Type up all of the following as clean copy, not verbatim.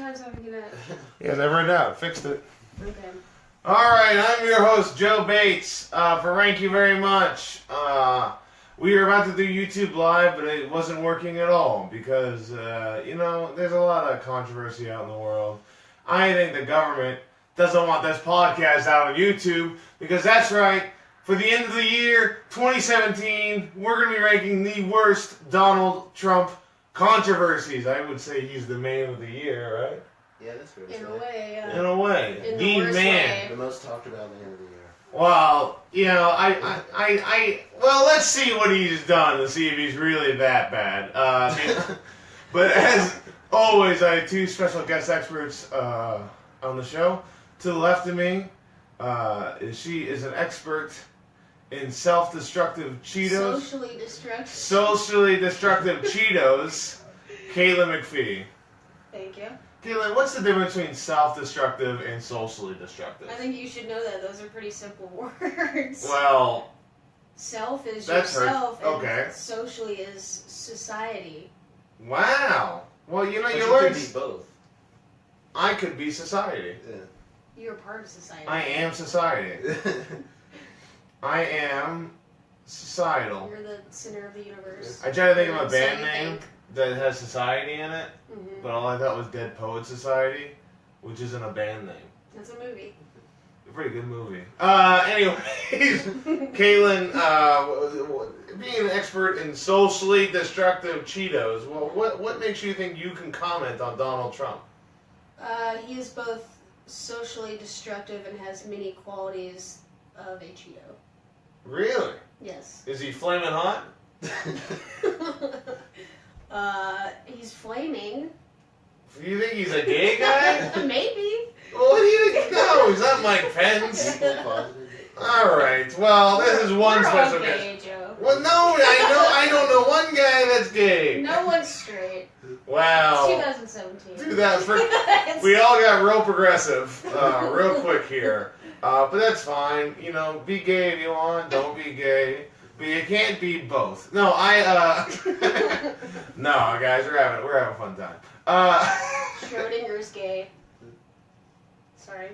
time's having an edge. Yeah, never in doubt. Fixed it. Okay. Alright, I'm your host, Joe Bates. For Rank You Very Much. We were about to do YouTube Live, but it wasn't working at all because, there's a lot of controversy out in the world. I think the government doesn't want this podcast out on YouTube because that's right. For the end of the year, 2017, we're going to be ranking the worst Donald Trump controversies. I would say he's the man of the year, right? Yeah, that's fair. In a way, yeah. In a way. In the worst man. way. The most talked about man of the year. Well, well, let's see what he's done to see if he's really that bad. But as always, I have two special guest experts on the show. To the left of me, she is an expert in self-destructive Cheetos. Socially destructive Cheetos, Katlin McFee. Thank you. Katlin, what's the difference between self-destructive and socially destructive? I think you should know that. Those are pretty simple words. Well... Self is that's yourself, okay. And socially is society. Wow. Well, you But learn... could be both. I could be society. Yeah. You're a part of society. I am society. I am societal. You're the center of the universe. I tried to think of a So band you name think. that has society in it, Mm-hmm. but all I thought was Dead Poet Society, which isn't a band name. That's a movie. A pretty good movie. Anyways, Katlin, being an expert in socially destructive Cheetos, well, what makes you think you can comment on Donald Trump? He is both socially destructive and has many qualities of a Cheeto. Really? Yes. Is he flaming hot? He's flaming. Do you think he's a gay guy? Maybe. Well, what do you think? No, he's not Mike Pence. Alright, well, this is one We're special all guest. gay, Joe. Well, no, I don't know one guy that's gay. No one's straight. Wow. It's 2017. We all got real progressive real quick here. But that's fine. Be gay if you want. Don't be gay. But you can't be both. No, no, guys, we're having a fun time. Schrodinger's gay. Sorry.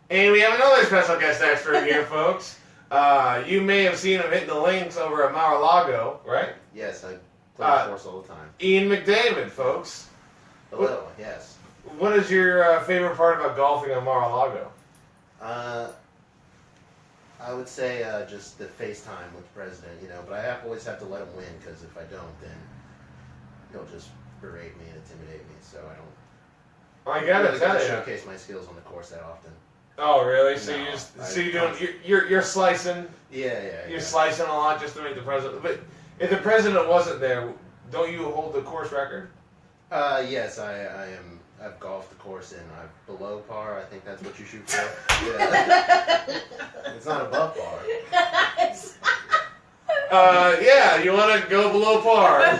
And we have another special guest expert here, folks. You may have seen him hitting the links over at Mar-a-Lago, right? Yes, I play the course all the time. Iain McDavid, folks. Hello, yes. What is your favorite part about golfing on Mar-a-Lago? I would say just the FaceTime with the president, but I always have to let him win, because if I don't, then he'll just berate me and intimidate me, so I don't... I gotta really tell get to you. showcase my skills on the course that often. Oh, really? So No, you're slicing. Yeah. You're slicing a lot just to make the president. But if the president wasn't there, don't you hold the course record? Yes, I've golfed the course in below par. I think that's what you shoot for. Yeah. It's not above par. Yeah, you want to go below par.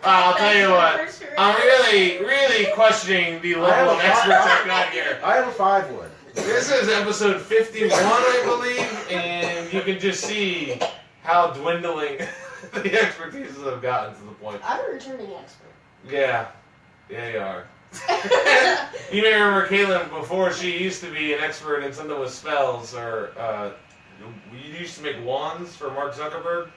I'll tell you what. I'm really, really questioning the level of experts I've got here. I have a 5-wood. This is episode 51, I believe, and you can just see how dwindling the expertises have gotten to the point. I'm a returning expert. Yeah, you are. You may remember Katlin before she used to be an expert in something with spells, or you used to make wands for Mark Zuckerberg.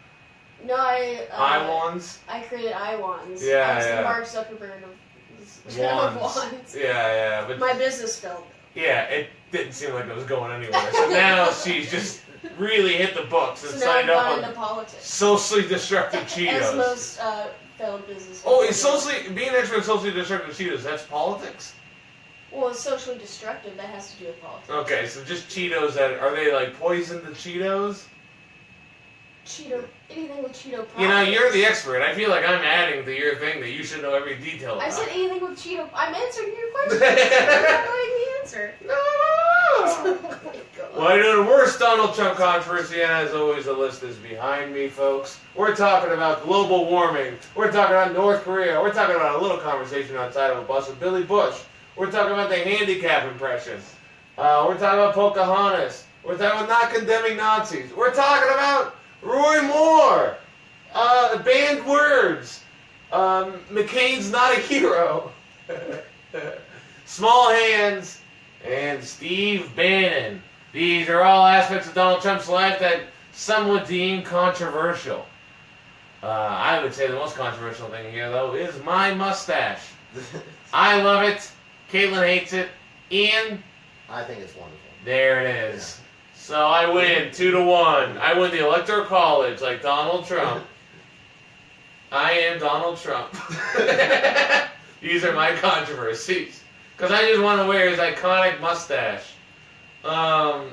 No, Eye wands. I created eye wands. Yeah, I was yeah. the Mark Zuckerberg of wands. Yeah, but My business failed. yeah, it didn't seem like it was going anywhere. So now she's just really hit the books and So now I'm signed up gone on into politics. socially destructive As Cheetos. most failed business. Oh, it's being an expert in socially destructive Cheetos, that's politics? Well, it's socially destructive. That has to do with politics. Okay, so just Cheetos are they like poison the Cheetos? Anything with Cheeto products. You're the expert. I feel like I'm adding to your thing that you should know every detail about. I said anything with Cheeto. I'm answering your question. I'm not knowing the answer. No! Oh my God. Well, I know the worst Donald Trump controversy, and as always, the list is behind me, folks. We're talking about global warming. We're talking about North Korea. We're talking about a little conversation outside of a bus with Billy Bush. We're talking about the Handicap Impression. We're talking about Pocohantas. We're talking about not condemning Nazis. We're talking about Roy Moore. Banned words. McCain's not a hero. Small hands and Steve Bannon. These are all aspects of Donald Trump's life that some would deem controversial. I would say the most controversial thing here, though, is my mustache. I love it. Katlin hates it. Iain? I think it's wonderful. There it is. Yeah. So I win 2-1. I win the Electoral College like Donald Trump. I am Donald Trump. These are my controversies. Because I just want to wear his iconic mustache.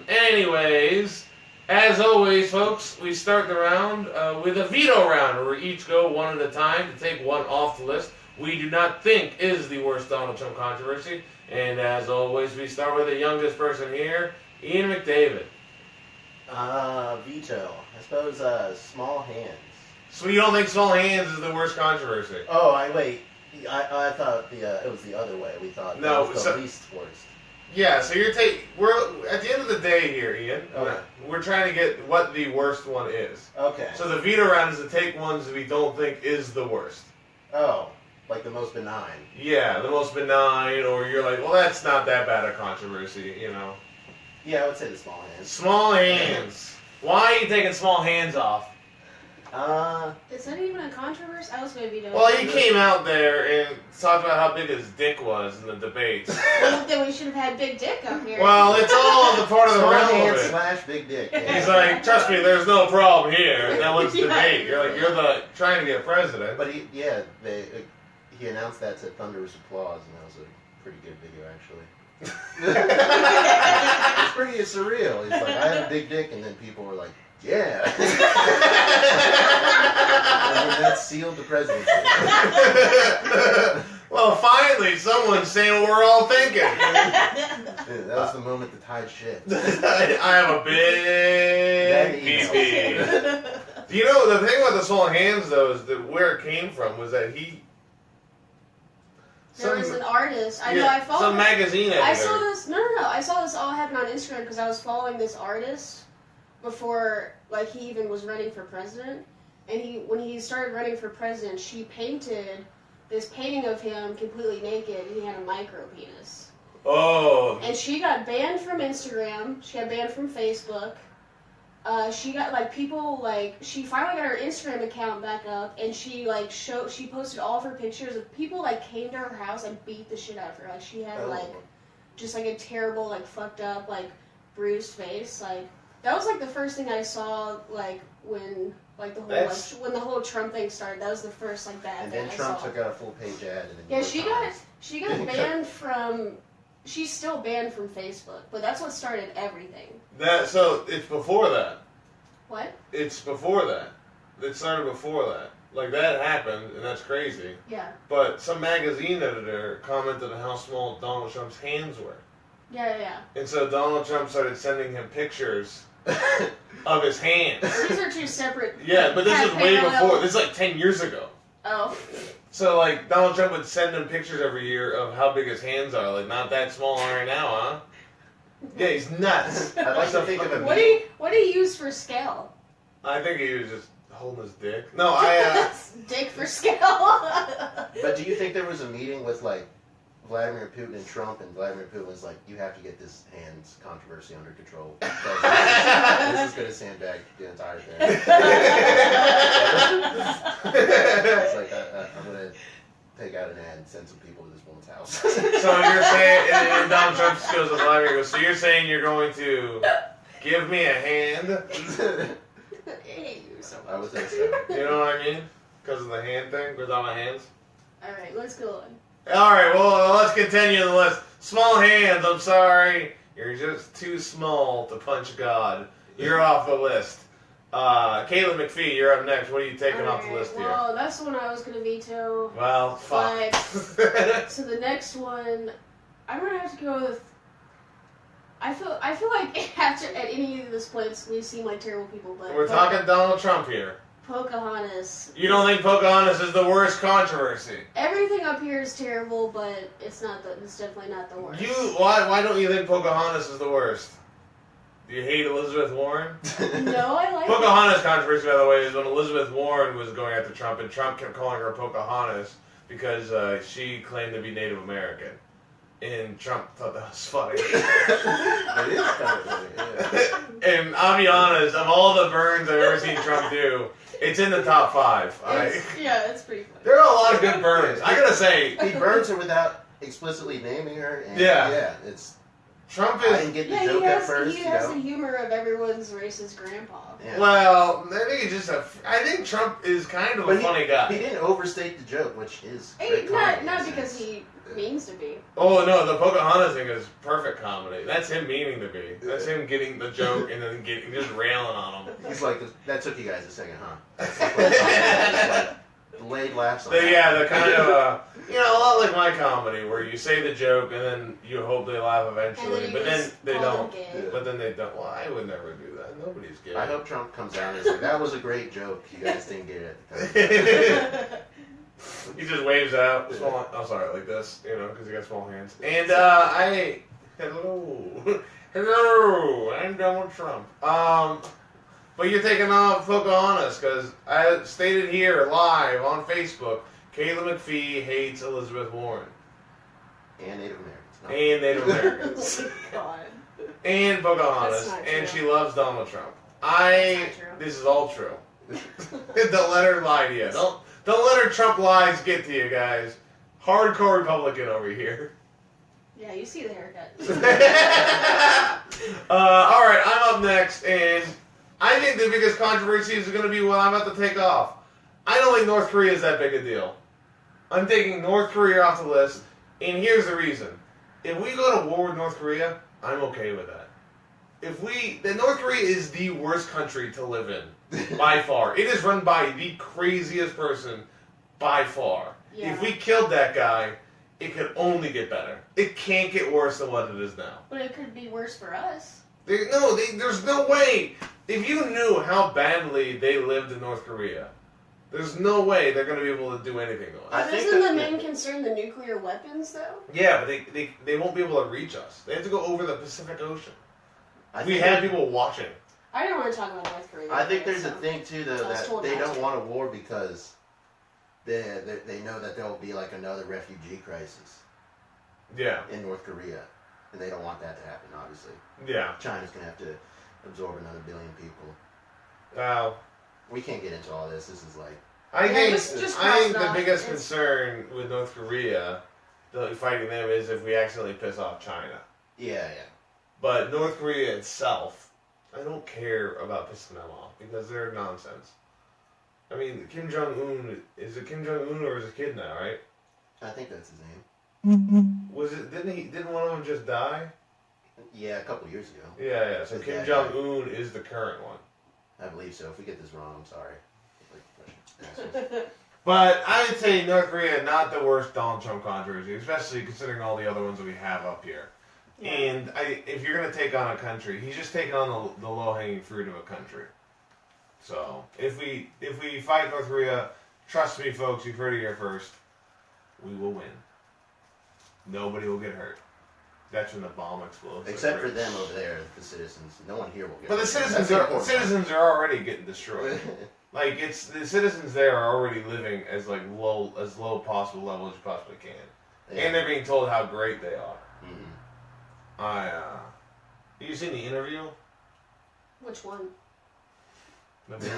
Anyways, as always, folks, we start the round with a veto round, where we each go one at a time to take one off the list we do not think is the worst Donald Trump controversy. And as always, we start with the youngest person here, Iain McDavid. Veto. I suppose small hands. So you don't think small hands is the worst controversy? Oh, I thought it was the other way. We thought no, that was the least worst. Yeah, so we're at the end of the day here, Iain. Okay. We're trying to get what the worst one is. Okay. So the veto round is to take ones that we don't think is the worst. Oh, like the most benign. Yeah, the most benign, or you're like, well, that's not that bad a controversy, you know. Yeah, I would say the small hands. Small hands. Why are you taking small hands off? Is that even a controversy? I was going to veto. Well, he came out there and talked about how big his dick was in the debates. Well, then we should have had Big Dick up here. Well, it's all the part of the small realm hands of it. / big dick. Yeah. He's like, trust me, there's no problem here. Now let's debate. You're like, you're trying to get president. But he announced that to thunderous applause, and that was a pretty good video, actually. It's pretty surreal. He's like, I have a big dick, and then people were like, yeah. And that sealed the presidency. Well, finally, someone's saying what we're all thinking. Dude, that was the moment the tide shifted. I have a big pee-pee. Do you know, the thing about the small hands, though, is that where it came from was that there was an artist. I know. I followed. Some magazine editor. I saw this. No. I saw this all happen on Instagram because I was following this artist before, like, he even was running for president. And when he started running for president, she painted this painting of him completely naked, and he had a micro penis. Oh. And she got banned from Instagram. She got banned from Facebook. She got, like, people, like, she finally got her Instagram account back up, and she posted all of her pictures of people, like, came to her house and beat the shit out of her. Like, she had, like, just, like, a terrible, like, fucked up, like, bruised face. Like, that was, like, the first thing I saw, like, when, like, when the whole Trump thing started. That was the first, like, bad thing I saw. And then Trump took out a full-page ad. And yeah, she got banned from... She's still banned from Facebook, but that's what started everything. So it's before that. What? It's before that. It started before that. Like, that happened, and that's crazy. Yeah. But some magazine editor commented on how small Donald Trump's hands were. Yeah. And so Donald Trump started sending him pictures of his hands. These are two separate... Yeah, but this is way before. This is like 10 years ago. Oh. So, like, Donald Trump would send him pictures every year of how big his hands are. Like, not that small right now, huh? Yeah, he's nuts. I'd like to think of it. What do you use for scale? I think he was just holding his dick. No, Dick for scale. But do you think there was a meeting with, like, Vladimir Putin and Trump, and Vladimir Putin was like, you have to get this hands controversy under control. This is going to sandbag the entire thing. It's like, I'm going to take out an ad and send some people to this woman's house. So you're saying, and Donald Trump goes to Vladimir, so you're saying you're going to give me a hand? I hate you so much. I would say so. You know what I mean? Because of the hand thing, with all my hands? Alright, let's go on. Alright, well, let's continue the list. Small hands, I'm sorry. You're just too small to punch God. You're off the list. Katlin McFee, you're up next. What are you taking off the list here? Well, that's the one I was going to veto. Well, fuck. So the next one, I'm going to have to go with... I feel like after at any of these points, we seem like terrible people, but... We're talking Donald Trump here. Pocahontas. You don't think Pocahontas is the worst controversy? Everything up here is terrible, but it's definitely not the worst. Why don't you think Pocahontas is the worst? Do you hate Elizabeth Warren? No, I like Pocahontas controversy, by the way, is when Elizabeth Warren was going after Trump, and Trump kept calling her Pocahontas because she claimed to be Native American. And Trump thought that was funny. It is kind of funny, yeah. And I'll be honest, of all the burns I've ever seen Trump do, it's in the top 5. It's pretty funny. There are a lot of good burns. I gotta say, He burns her without explicitly naming her. And it's... Trump I is... didn't get the joke at first, he has the humor of everyone's racist grandpa. Yeah. Well, I think I think Trump is kind of a funny guy. He didn't overstate the joke, which is Not because he means to be. Oh no, the Pocahontas thing is perfect comedy. That's him meaning to be. That's him getting the joke and then just railing on him. He's like, that took you guys a second, huh? That's like delayed laughs on that. Yeah, the kind of, a lot like my comedy, where you say the joke and then you hope they laugh eventually, but then they don't. But then they don't. Well, I would never do that. Nobody's gay. I hope Trump comes out and is like, that was a great joke. You guys didn't get it at the time. He just waves out. I'm sorry, like this, because he got small hands. And hello, I'm Donald Trump. But you're taking off Pocahontas because I stated here live on Facebook, Katlin McFee hates Elizabeth Warren And Native Americans. No. and Native Americans God. and Pocahontas, That's not and true. she loves Donald Trump. That's not true. This is all true. Don't let her lie to you. Don't let her Trump lies get to you, guys. Hardcore Republican over here. Yeah, you see the haircut. All right, I'm up next, and I think the biggest controversy is going to be what I'm about to take off. I don't think North Korea is that big a deal. I'm taking North Korea off the list, and here's the reason. If we go to war with North Korea, I'm okay with that. North Korea is the worst country to live in, by far. It is run by the craziest person, by far. Yeah. If we killed that guy, it could only get better. It can't get worse than what it is now. But it could be worse for us. There's no way. If you knew how badly they lived in North Korea, there's no way they're going to be able to do anything to us. I think Isn't the main concern the nuclear weapons, though? Yeah, but they won't be able to reach us. They have to go over the Pacific Ocean. We think have people watching. I didn't want to talk about North Korea. I think there's a thing too, though, I was that told they not don't to. want a war because they know that there will be like another refugee crisis Yeah. in North Korea, and they don't want that to happen. Obviously, Yeah. China's gonna have to absorb another billion people. Well, We can't get into all this. This is like I think just I think cross it the off. biggest It's- concern with North Korea, fighting them, is if we accidentally piss off China. yeah. But North Korea itself, I don't care about pissing them off because they're nonsense. I mean, Kim Jong-un, is it Kim Jong-un or is it kid now, right? I think that's his name. Was it, didn't one of them just die? Yeah, a couple years ago, Yeah, so His Kim dad Jong-un is the current one. I believe so. If we get this wrong, I'm sorry. Like, But I would say North Korea, not the worst Donald Trump controversy, especially considering all the other ones that we have up here. Yeah. And if you're going to take on a country, he's just taking on the low-hanging fruit of a country. So, if we fight North Korea, trust me, folks, you've heard it here first, we will win. Nobody will get hurt. That's when the bomb explodes. Except for them over there, the citizens. No one here will get. But the hurt. citizens are already getting destroyed. Like, the citizens there are already living as low possible level as you possibly can. Yeah. And they're being told how great they are. Mhm. You seen the interview? Which one? The movie.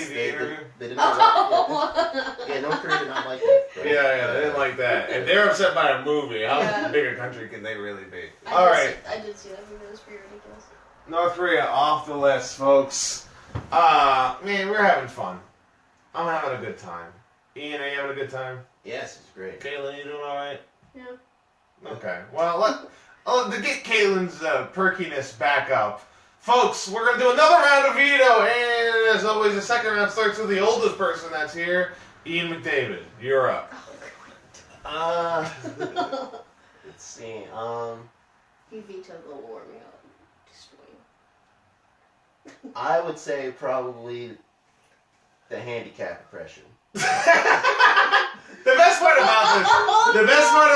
The interview. They did not like, yeah, North Korea did not like that. Right? Yeah, they didn't like that. And they're upset by a movie. How big a country can they really be? Alright, I did see that movie. It was pretty ridiculous. North Korea off the list, folks. Man, we're having fun. I'm having a good time. Ian, are you having a good time? Yes, it's great. Katlin, you doing alright? Yeah. Okay. Well, to get Katlin's perkiness back up, folks, we're going to do another round of veto, and as always, the second round starts with the oldest person that's here, Iain McDavid. You're up. Let's see. He vetoed the warming up. Destroying. I would say probably the handicap impression. The best part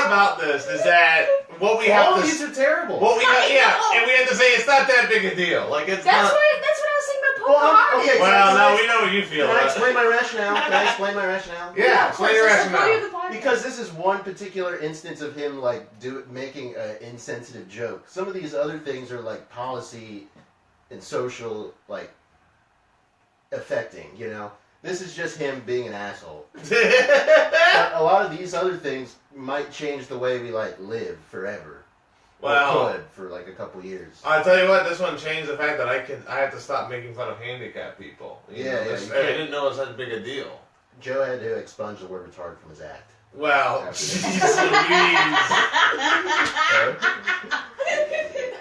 about this is that what we have All to... of these are terrible. What we have, yeah, and we have to say it's not that big a deal. Like, it's That's not... what I was thinking about Well, Pocohantas. okay, Well, now we know what you feel. Can I explain my rationale? Can I explain my rationale? Yeah, of course, explain your that's the point rationale. of the podcast. Because this is one particular instance of him like making an insensitive joke. Some of these other things are like policy and social like affecting. You know, this is just him being an asshole. But a lot of these other things might change the way we like live forever. Well, Or could for like a couple years. I'll tell you what, this one changed the fact that I have to stop making fun of handicapped people. You know, Yeah, this- you I can't. didn't know it was such a big a deal. Joe had to expunge the word retarded from his act. Well, After jeez this. Louise.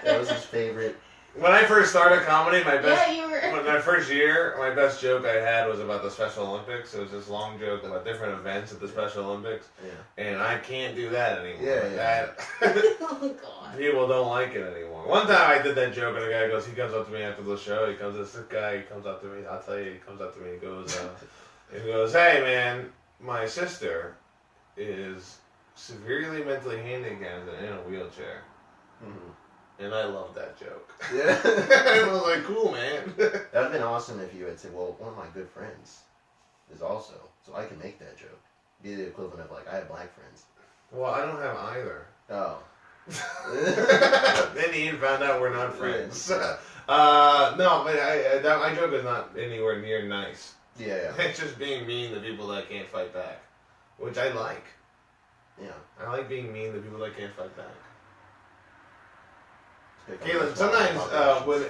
That was his favorite. When I first started comedy, my best... Yeah, you were. When my first year, my best joke I had was about the Special Olympics. It was this long joke about different events at the Special Olympics, Yeah. and I can't do that anymore. Yeah. Oh God. People don't like it anymore. One time I did that joke, and the guy goes, he comes up to me after the show. He comes, this guy, he comes up to me. I'll tell you, he comes up to me. He goes, hey man, my sister is severely mentally handicapped and in a wheelchair. Mm-hmm. And I love that joke. Yeah. I was like, cool, man. That would have been awesome if you had said, well, one of my good friends is also, so I can make that joke. Be the equivalent of like, I have black friends. Well, I don't have either. Oh. Then Ian found out we're not friends. No, but my joke is not anywhere near nice. Yeah. It's just being mean to people that can't fight back, which I like. Yeah. I like being mean to people that can't fight back. It's good. Katlin, sometimes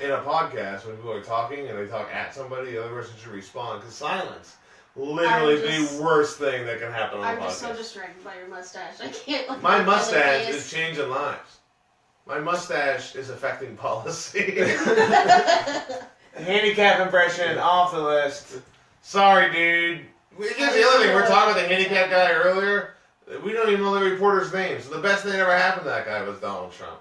in a podcast, when people are talking and they talk at somebody, the other person should respond, because silence literally is the worst thing that can happen on a I'm podcast. just so distracted by your mustache. I can't. Like, My look at mustache the is changing lives. My mustache is affecting policy. Handicap impression off the list. Sorry, dude. Here's the other thing. We're talking about the handicap guy earlier. We don't even know the reporter's name. So the best thing that ever happened to that guy was Donald Trump.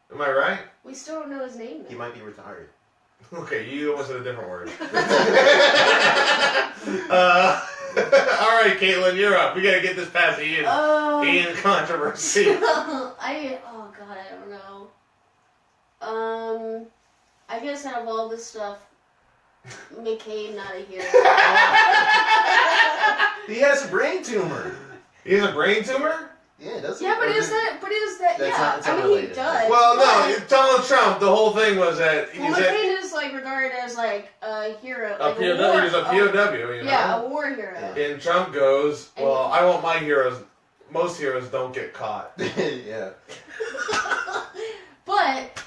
Am I right? We still don't know his name. He might be retired. Okay, you almost said a different word. All right, Katlin, you're up. We gotta get this past Ian. Ian controversy. Oh God, I don't know. I guess out of all this stuff, McCain not a hero. He has a brain tumor. He has a brain tumor? Yeah, doesn't Yeah, he? but Or is that? That's Yeah, not- it's I mean he unrelated. does. Well, no, but- Donald Trump, the whole thing was that Well, McCain is like regarded as like a hero, a like POW. war- He was a POW, you know? Yeah, a war hero. And Trump goes, well, I want my heroes, most heroes don't get caught. Yeah. But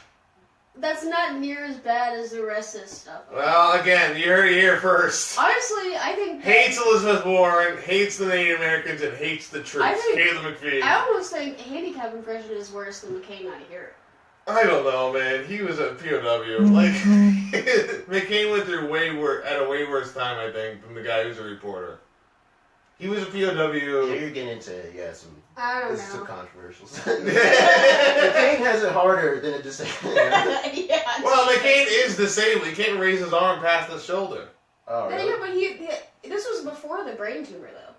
that's not near as bad as the rest of this stuff. Well, again, you heard it here first. Honestly, I think Hates Elizabeth Warren, hates the Native Americans, and hates the troops. I think- Caleb McFee. I almost think Handicap Impression is worse than McCain not a hero. I don't know, man. He was a POW. Like, McCain went through at a way worse time, I think, than the guy who's a reporter. He was a POW. You're getting into some. I don't This is some know. controversial stuff. McCain has it harder than a disabled. Yeah. Well, McCain is disabled. He can't raise his arm past his shoulder. Oh, Yeah, really? but this was before the brain tumor, though.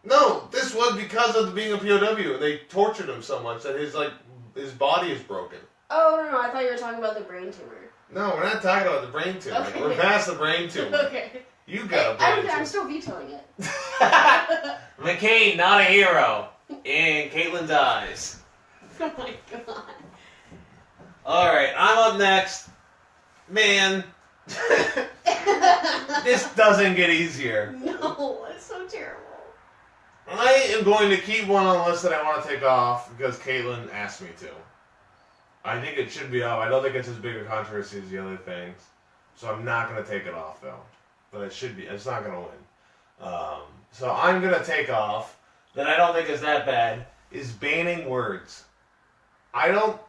No, this was because of being a POW. They tortured him so much that his body is broken. Oh, no, I thought you were talking about the brain tumor. No, we're not talking about the brain tumor. Okay. We're past the brain tumor. Okay. You got a brain I'm tumor. still vetoing it. McCain, not a hero. In Caitlin's eyes. Oh my god. Alright, I'm up next. Man, this doesn't get easier. No, it's so terrible. I am going to keep one on the list that I want to take off because Caitlin asked me to. I think it should be off. I don't think it's as big a controversy as the other things. So I'm not going to take it off, though. But it should be. It's not going to win. So I'm going to take off, that I don't think is that bad, is banning words. I don't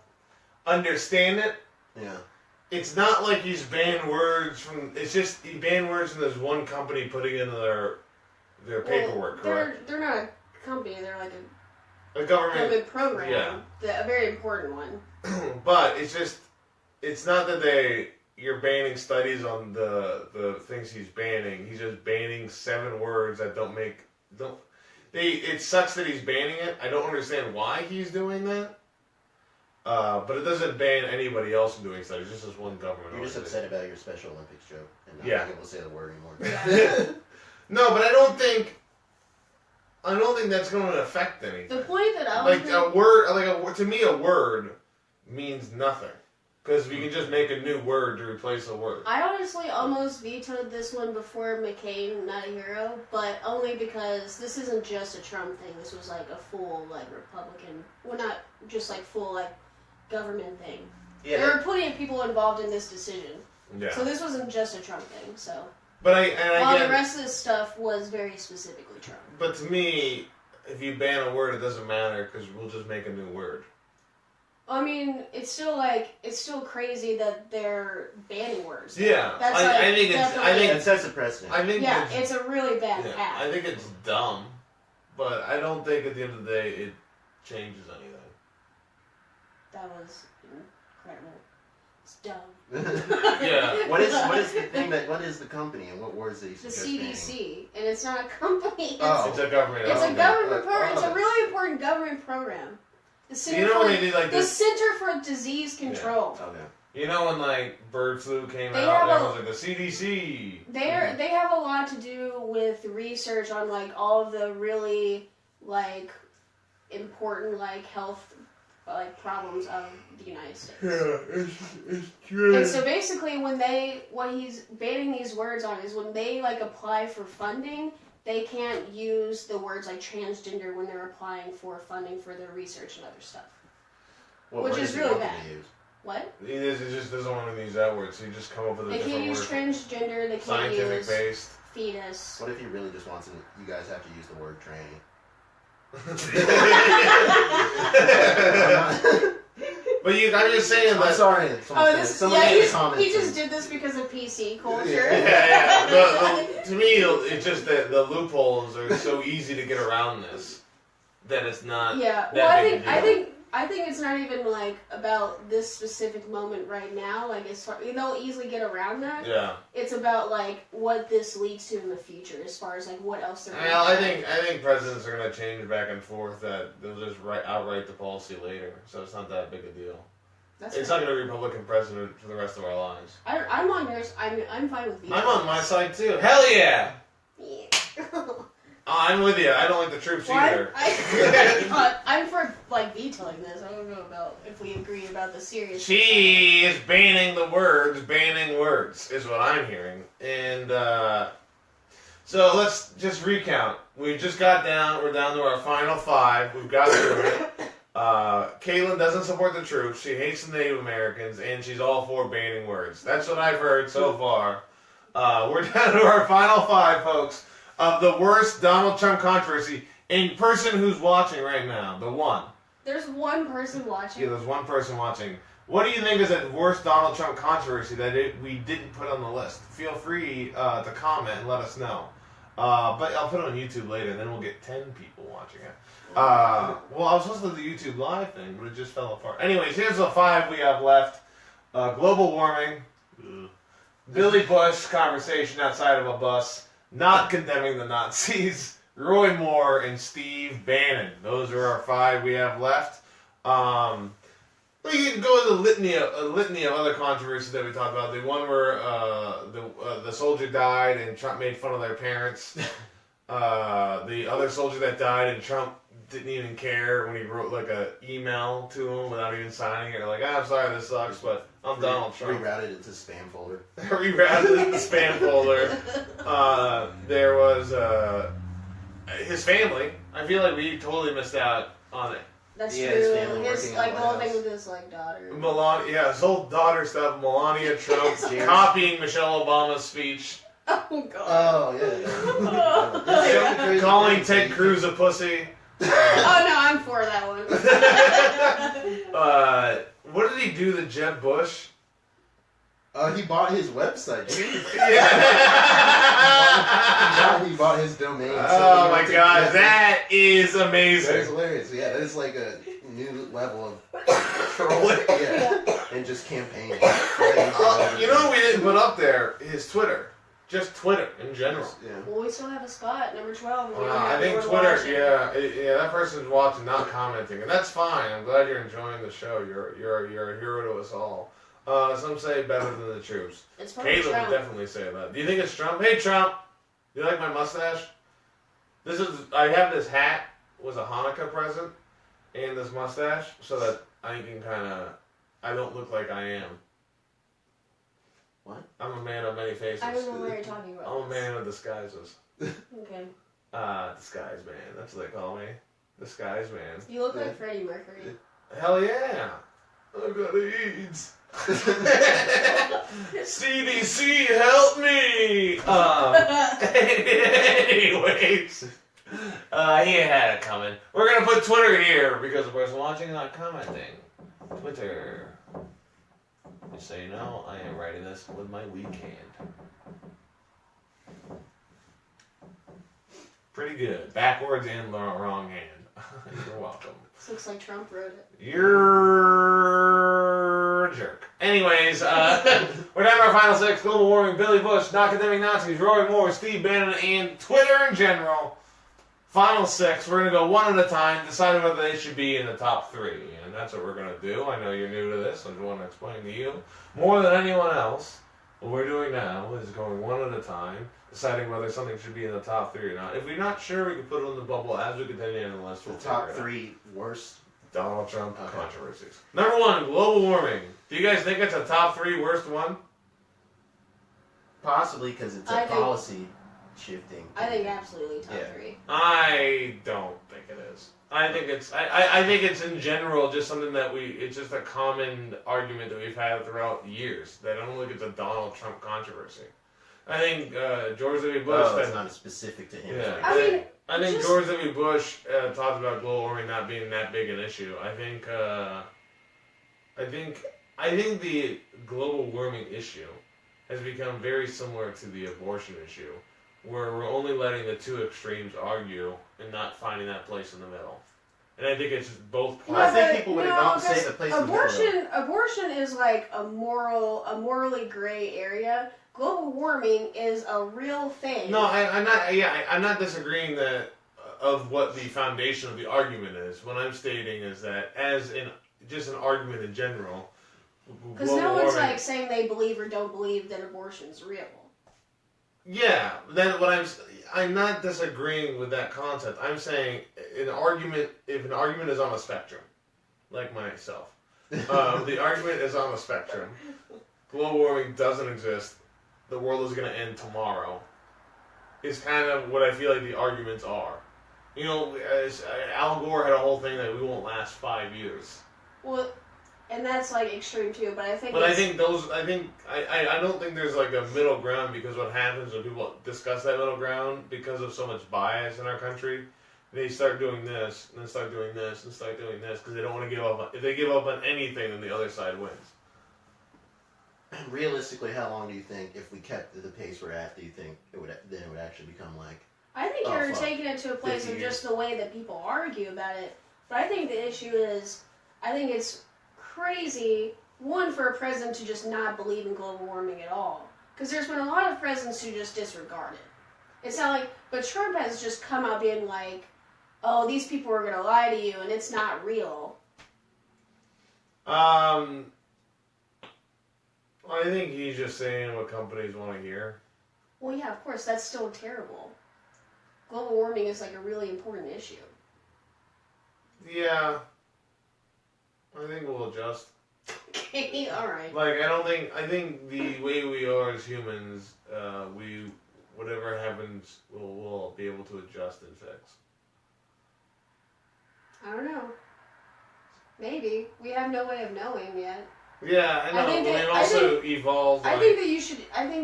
understand it. Yeah. It's not like he's banned words from... It's just he banned words from this one company putting in their paperwork, correct? They're not a company, they're like A government... program. Yeah. A very important one. But it's just... It's not that you're banning studies on the things he's banning. He's just banning 7 words that don't... it sucks that he's banning it. I don't understand why he's doing that. But it doesn't ban anybody else from doing stuff. It's just this one government. You're just upset about your Special Olympics joke and not being able to say the word anymore. No, but I don't think that's going to affect anything. The point that I was to me, a word means nothing. Because we can just make a new word to replace a word. I honestly almost vetoed this one before McCain, not a hero, but only because this isn't just a Trump thing. This was like a full Republican, well, not just full government thing. Yeah. There were plenty of people involved in this decision. Yeah. So this wasn't just a Trump thing. So. But while the rest of this stuff was very specifically Trump. But to me, if you ban a word, it doesn't matter because we'll just make a new word. I mean, it's still crazy that they're banning words. Yeah, That's I think it sets a precedent. I think it's a really bad path. I think it's dumb, but I don't think at the end of the day it changes anything. That was incredible. It's dumb. Yeah. What is the thing what is the company and what words that you suggest? The CDC, and it's not a company. It's a government. It's a government program. It's a really important government program. The Center for Disease Control. Oh, yeah. You know when bird flu came out, and it was the CDC. They have a lot to do with research on all of the really important health problems of the United States. Yeah, it's true. And so basically, what he's banning these words on is when they apply for funding. They can't use the words transgender when they're applying for funding for their research and other stuff. Which is really bad. What? He just doesn't want to use that word, so he just come up with a different word. They can't use transgender, they can't scientific use based. Fetus. What if he really just wants you guys have to use the word tranny? But I'm just saying that. I'm sorry. He just did this because of PC culture. Yeah. To me, it's just that the loopholes are so easy to get around this that it's not. Yeah. That big a deal. I think it's not even about this specific moment right now. They'll easily get around that. Yeah. It's about what this leads to in the future, as far as what else they're. Well, I think presidents are going to change back and forth. That they'll just outright the policy later, so it's not that big a deal. It's not going to be Republican president for the rest of our lives. I'm on yours. I'm fine with vetoing. I'm on my side too. Hell yeah. Yeah. I'm with you. I don't like the troops either. I'm for vetoing this. I don't know about if we agree about the serious. She is banning the words. Banning words is what I'm hearing. And so let's just recount. We just got down. We're down to our final 5. We've got through it. Katlin doesn't support the troops. She hates the Native Americans, and she's all for banning words. That's what I've heard so far. We're down to our final 5, folks. Of the worst Donald Trump controversy in person who's watching right now. The one. There's one person watching. Yeah, there's one person watching. What do you think is the worst Donald Trump controversy that we didn't put on the list? Feel free to comment and let us know. But I'll put it on YouTube later, and then we'll get 10 people watching it. Well, I was supposed to do the YouTube live thing, but it just fell apart. Anyways, here's the 5 we have left. Global warming. Billy Bush conversation outside of a bus. Not condemning the Nazis, Roy Moore, and Steve Bannon. Those are our 5 we have left. We can go to a litany of other controversies that we talked about. The one where the soldier died and Trump made fun of their parents. The other soldier that died and Trump didn't even care when he wrote a email to him without even signing it. I'm sorry, this sucks, but I'm Donald Trump. Rerouted it to spam folder. Rerouted it to spam folder. There was his family. I feel like we totally missed out on it. That's true. His the whole thing with his daughter. Melania, his whole daughter stuff. Melania Trump copying Michelle Obama's speech. Oh God. Oh yeah. Calling Ted Cruz a pussy. Oh no, I'm for that one. What did he do to Jeb Bush? He bought his website. Yeah. He bought his domain. Oh my God, that is amazing. That is hilarious. Yeah, that is a new level of trolling. Yeah, and just campaigning. You know what we didn't put up there? His Twitter. Just Twitter in general. Yeah. Well, we still have a spot, number 12. and we don't I have think anyone Twitter, watching. yeah, that person's watching, not commenting, and that's fine. I'm glad you're enjoying the show. You're a hero to us all. Some say better than the troops. It's probably Caleb Trump. would definitely say that. Do you think it's Trump? Hey, Trump, do you like my mustache? I have this hat, was a Hanukkah present, and this mustache, so that I can I don't look like I am. What? I'm a man of many faces. I don't know what you're talking about. I'm a man of disguises. Okay. Disguise man. That's what they call me. Disguise man. You look like Freddie Mercury. Hell yeah. I've got AIDS. CDC, help me! Anyways, he had it coming. We're gonna put Twitter here because the person watching is not commenting. Twitter. Just so you know, I am writing this with my weak hand. Pretty good. Backwards and wrong hand. You're welcome. This looks like Trump wrote it. You're a jerk. Anyways, we're down to our final six. Global warming, Billy Bush, not condemning Nazis, Roy Moore, Steve Bannon, and Twitter in general. Final six. We're going to go one at a time, deciding whether they should be in the top three. And that's what we're going to do. I know you're new to this. I just want to explain to you. More than anyone else, what we're doing now is going one at a time, deciding whether something should be in the top three or not. If we're not sure, we can put it on the bubble as we continue on the list. We'll The top figure it out. three worst. Donald Trump controversies. Number one, global warming. Do you guys think it's a top three worst one? Possibly because it's a policy shifting. I think absolutely top Yeah. three. I don't think it is. I think it's in general just something that it's just a common argument that we've had throughout years. That I don't think it's a Donald Trump controversy. I think George W. Bush. It's not specific to him. Yeah. I mean, George W. Bush talked about global warming not being that big an issue. I think the global warming issue has become very similar to the abortion issue, where we're only letting the two extremes argue and not finding that place in the middle. And I think it's both Well, parts. I think people would not say the place in the middle. Abortion is like a morally gray area. Global warming is a real thing. No, I'm not. Yeah, I'm not disagreeing of what the foundation of the argument is. What I'm stating is that, as in just an argument in general, because no one's like saying they believe or don't believe that abortion's real. Yeah, then I'm not disagreeing with that concept. I'm saying if an argument is on a spectrum, like myself, the argument is on a spectrum. Global warming doesn't exist. The world is going to end tomorrow. Is kind of what I feel like the arguments are. You know, Al Gore had a whole thing that we won't last 5 years. Well, and that's like extreme too. But I think. But I don't think there's like a middle ground, because what happens when people discuss that middle ground, because of so much bias in our country, they start doing this, and then start doing this, and start doing this, because they don't want to give up. If they give up on anything, then the other side wins. Realistically, how long do you think, if we kept the pace we're at, do you think it would actually become like? I think you're taking it to a place of just the way that people argue about it. But I think the issue is, I think it's crazy, one, for a president to just not believe in global warming at all. Because there's been a lot of presidents who just disregard it. It's not like, but Trump has just come out being like, oh, these people are going to lie to you and it's not real. I think he's just saying what companies want to hear. Well, yeah, of course, that's still terrible. Global warming is like a really important issue. Yeah. I think we'll adjust. Okay, alright. Like, I think the way we are as humans, whatever happens, we'll be able to adjust and fix. I don't know. Maybe. We have no way of knowing yet. Yeah, I know. We've also evolved. I think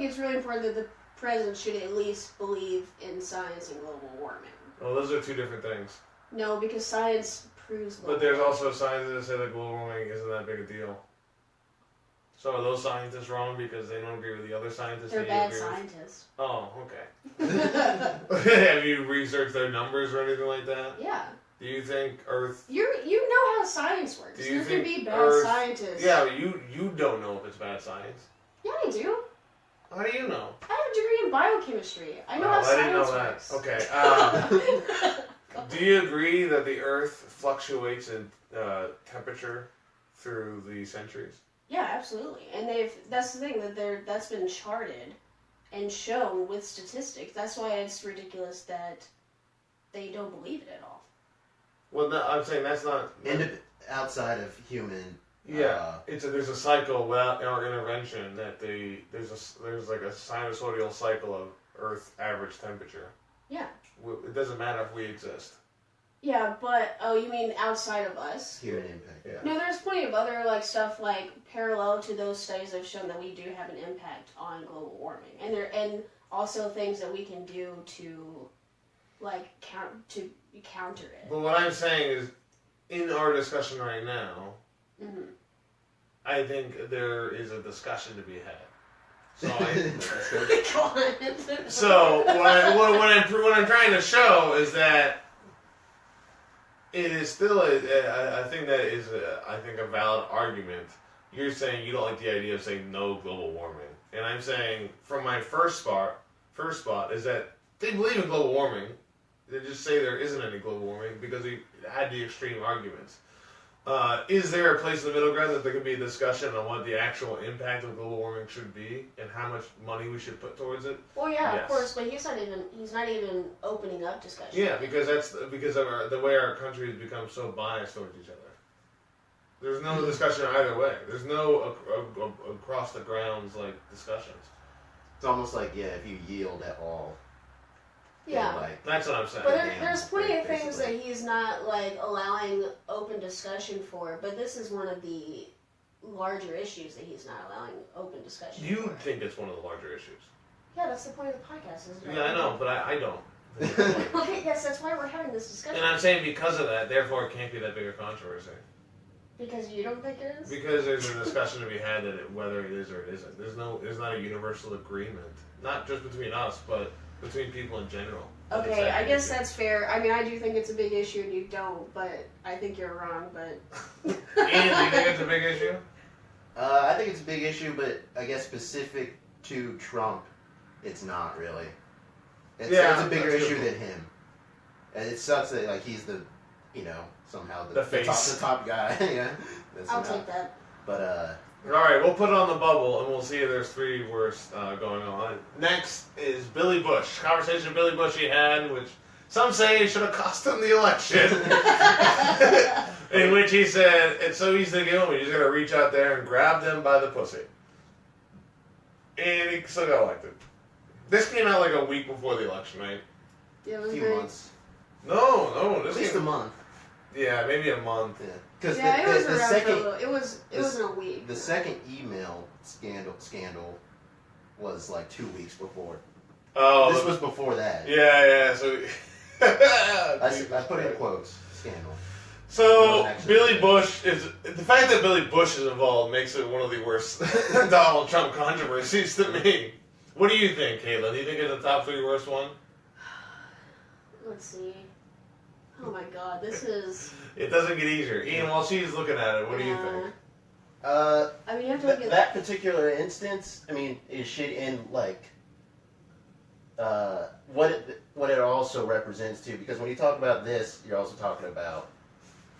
it's really important that the president should at least believe in science and global warming. Well, those are two different things. No, because science proves global But there's also scientists that say that global warming isn't that big a deal. So are those scientists wrong because they don't agree with the other scientists? They're bad scientists. Oh, okay. Have you researched their numbers or anything like that? Yeah. Do you think Earth... You know how science works. There can be bad scientists. Yeah, you don't know if it's bad science. Yeah, I do. How do you know? I have a degree in biochemistry. I know how I didn't science know works. that. Okay. Do you agree that the Earth fluctuates in temperature through the centuries? Yeah, absolutely. And that's the thing, that's been charted and shown with statistics. That's why it's ridiculous that they don't believe it at all. Well, no, I'm saying that's not... outside of human... Yeah, there's a cycle or intervention that there's like a sinusoidal cycle of Earth average temperature. Yeah. It doesn't matter if we exist. Yeah, but you mean outside of us? Human impact. Yeah. No, there's plenty of other like stuff like parallel to those studies that have shown that we do have an impact on global warming, and also things that we can do to like counter it. But what I'm saying is, in our discussion right now, Mm-hmm. I think there is a discussion to be had. So what I'm trying to show is that it is still a thing that is I think a valid argument. You're saying you don't like the idea of saying no global warming, and I'm saying from my first spot is that they believe in global warming. They just say there isn't any global warming because we had the extreme arguments. Is there a place in the middle ground that there could be a discussion on what the actual impact of global warming should be and how much money we should put towards it? Well, yeah, Yes. of course, but he's not even opening up discussion. Yeah, because of the way our country has become so biased towards each other. There's no discussion either way. There's no across the grounds like discussions. It's almost like if you yield at all. Yeah. Like, That's what I'm saying. But there's plenty of things basically. that he's not like allowing open discussion for. But this is one of the larger issues that he's not allowing open discussion. You for. think it's one of the larger issues. Yeah, that's the point of the podcast, isn't it? Yeah, I know, but I don't. Okay, yes, that's why we're having this discussion. And I'm saying because of that, therefore it can't be that big a controversy. Because you don't think it is? Because there's a discussion to be had that whether it is or it isn't. There's not a universal agreement, not just between us, but between people in general. Okay, I guess that's fair. I mean, I do think it's a big issue and you don't, but I think you're wrong, but... Ian, do you think it's a big issue? I think it's a big issue, but I guess specific to Trump, it's not really. It's a bigger issue than him. And it sucks that like he's the, somehow The face. the top guy. Yeah, I'll take that. But Alright, we'll put it on the bubble and we'll see if there's three worse going on. Next is Billy Bush. Conversation Billy Bush he had, which some say should have cost him the election. In which he said, it's so easy to get him, you just gotta reach out there and grab them by the pussy. And he still got elected. This came out like a week before the election, right? Yeah, a few months. No, At least a month. Yeah, maybe a month. Yeah. Because it was the around second, for it wasn't a week. The second email scandal was like 2 weeks before. Oh, This was before that. Yeah. So I put in quotes. Scandal. So Billy Bush is the fact that Billy Bush is involved makes it one of the worst Donald Trump controversies to me. What do you think, Katlin? Do you think it's the top 3 worst one? Let's see. Oh my God, this is. It doesn't get easier. Ian, while she's looking at it, what do you think? I mean, you have to look at that particular instance. I mean, is shit in like what it also represents too. Because when you talk about this, you're also talking about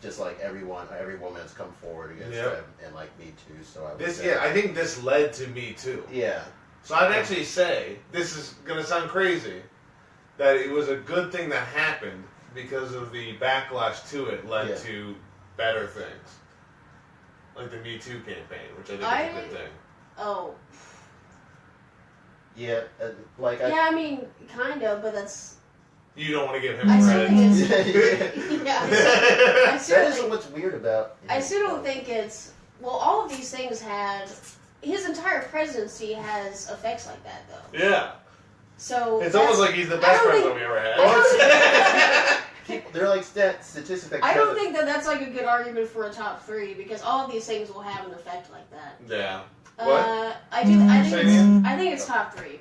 just like every woman that's come forward against him and like Me Too. So I would say, I think this led to Me Too. Yeah. So I'd actually say this is gonna sound crazy, that it was a good thing that happened because of the backlash to it led to better things. Like the Me Too campaign, which I think is a good thing. Oh. Yeah, I mean, kind of, but that's. You don't want to give him I credit. still think it's. That is what's weird about. I still don't think it's. Well, all of these things had. His entire presidency has effects like that, though. Yeah. So it's almost like he's the best president we ever had. They're like statistics. I don't think that's like a good argument for a top 3 because all of these things will have an effect like that. Yeah. What? I think it's top 3.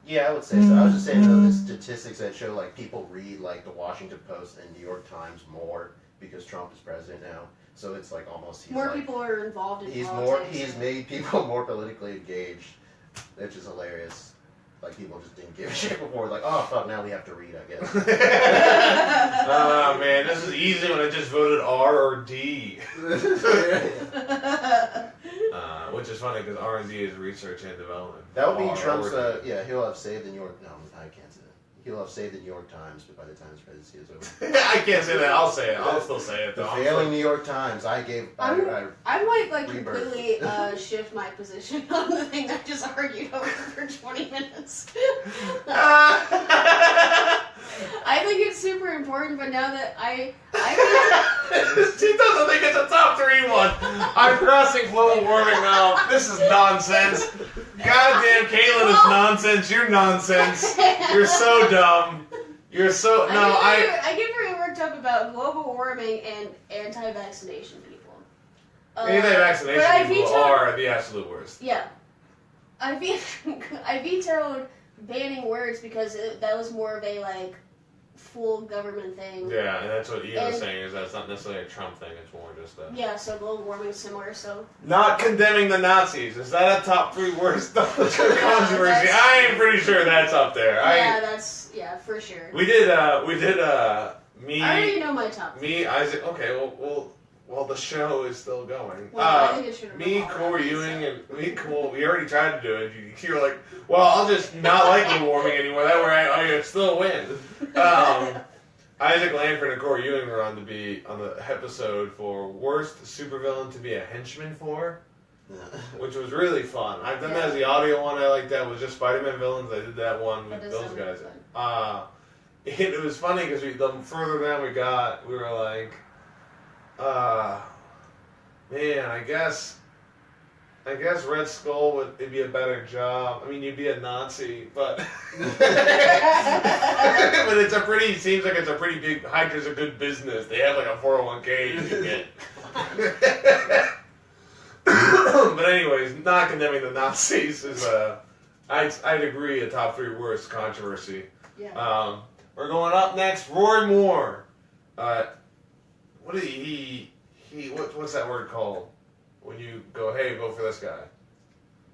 Yeah, I would say so. I was just saying though, the statistics that show like people read like the Washington Post and New York Times more because Trump is president now. So it's like almost more people are involved in politics. politics. He's made people more politically engaged which is hilarious. Like, people just didn't give a shit before. Like, oh, fuck, now we have to read, I guess. Oh, man, this is easy when I just voted R or D. Which is funny, because R&D is research and development. That would be R Trump's, or D. he'll have saved the New York, no, I can't say that. He'll have saved the New York Times, but by the time his presidency is over. I can't say that. I'll say it. I'll still say it, The though. failing New York Times, I might like Rebirth. completely shift my position on the thing I just argued over for 20 minutes. I think it's super important, but now that I She doesn't think it's a top 3 one. I'm crossing global warming now. This is nonsense. Goddamn, Katlin is nonsense. You're nonsense. You're so dumb. You're so I get very worked up about global warming and anti-vaccination people. Anti-vaccination people are the absolute worst. Yeah, I vetoed banning words because that was more of a like full government thing. Yeah, and that's what Iain was saying, is that's not necessarily a Trump thing, it's more just a... Yeah, so global warming is similar, so... Not condemning the Nazis. Is that a top 3 worst controversy? I am pretty sure that's up there. Yeah, for sure. We did, me... I already know my top 3. Me, Isaac... Okay, well, the show is still going. Well, I think it should have been me, all Corey that, Ewing, so. and me, Cole, we already tried to do it. You were like, well, I'll just not like global warming anymore. That way I can still win. Isaac Lanford and Corey Ewing were on the episode for worst supervillain to be a henchman for, which was really fun. I've done that as the audio one. I like that. Was just Spider-Man villains. I did that one with those guys. It was funny because the further down we got, we were like, man, I guess Red Skull would be a better job. I mean, you'd be a Nazi, but but seems like it's a pretty big. Hydra's a good business. They have like a 401k you can get. But anyways, not condemning the Nazis is I'd agree a top 3 worst controversy. Yeah. We're going up next. Roy Moore. What did what's that word called? When you go, hey, vote for this guy.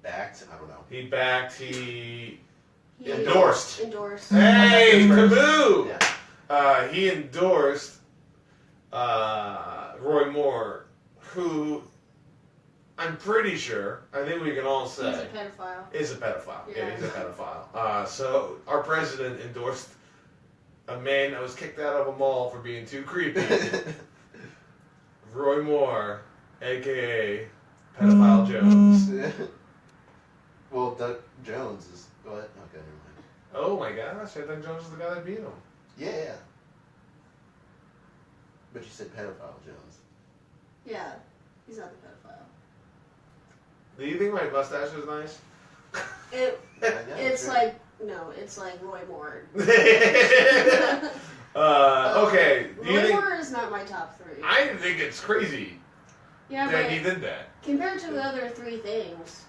Backed? I don't know. He backed, he endorsed. Endorsed. Hey, taboo! Yeah. He endorsed Roy Moore, who I'm pretty sure, I think we can all say... He's a pedophile. Is a pedophile. Yeah, he's a pedophile. So our president endorsed a man that was kicked out of a mall for being too creepy. Roy Moore, a.k.a. Pedophile Jones. Well, Doug Jones is... Go ahead. Okay, never mind. Oh my gosh, I thought Jones was the guy that beat him. Yeah. But you said pedophile Jones. Yeah, he's not the pedophile. Do you think my mustache is nice? It's like Roy Moore. Okay. Roy Moore is not my top 3. I think it's crazy Yeah, that but he did that. compared to the other 3 things.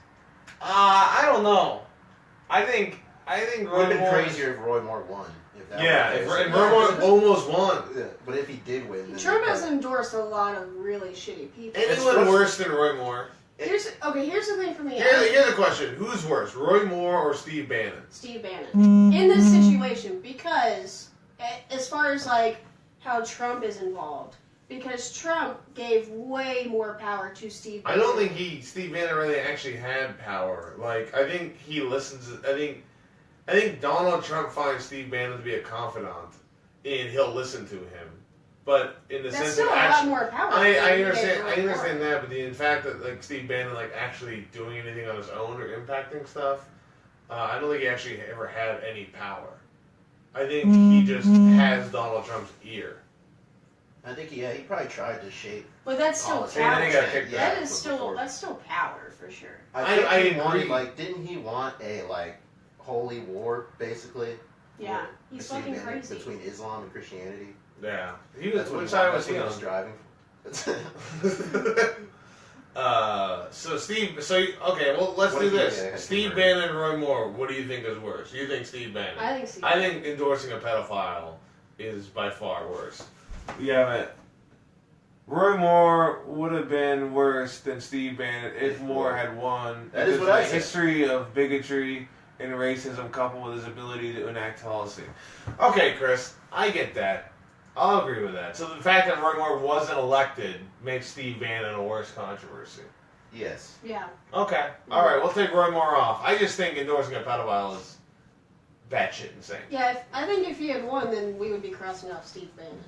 I don't know. I think It Roy would have been Moore... crazier if Roy Moore won. If Roy Moore almost won. Yeah, but if he did win... Then Trump has endorsed a lot of really shitty people. Anyone worse than Roy Moore? Here's the thing for me. Here's the question. Who's worse, Roy Moore or Steve Bannon? Steve Bannon. In this situation, because as far as like how Trump is involved, because Trump gave way more power to Steve Bannon. I don't think Steve Bannon really actually had power. Like, I think he listens. I think Donald Trump finds Steve Bannon to be a confidant, and he'll listen to him. But in the sense still of a actually, lot more power. I understand that. But in fact that like Steve Bannon like actually doing anything on his own or impacting stuff, I don't think he actually ever had any power. I think he just has Donald Trump's ear. I think he probably tried to shape. But that's still policy. power. And then he got kicked out. That's still power for sure. I agree. wanted, like, didn't he want a like holy war basically? Yeah, he's fucking crazy. Between Islam and Christianity. Yeah, he was. Which side was he on? Driving. So Steve. Okay. Well, let's do this. Steve Bannon and Roy Moore. What do you think is worse? You think Steve Bannon? I think Steve. I think endorsing a pedophile is by far worse. We have it. Roy Moore would have been worse than Steve Bannon if Moore had won. That is because what I the said. history of bigotry and racism coupled with his ability to enact policy. Okay, Chris, I get that. I'll agree with that. So the fact that Roy Moore wasn't elected makes Steve Bannon a worse controversy. Yes. Yeah. Okay. All right, we'll take Roy Moore off. I just think endorsing a pedophile is batshit insane. Yeah, I think if he had won, then we would be crossing off Steve Bannon.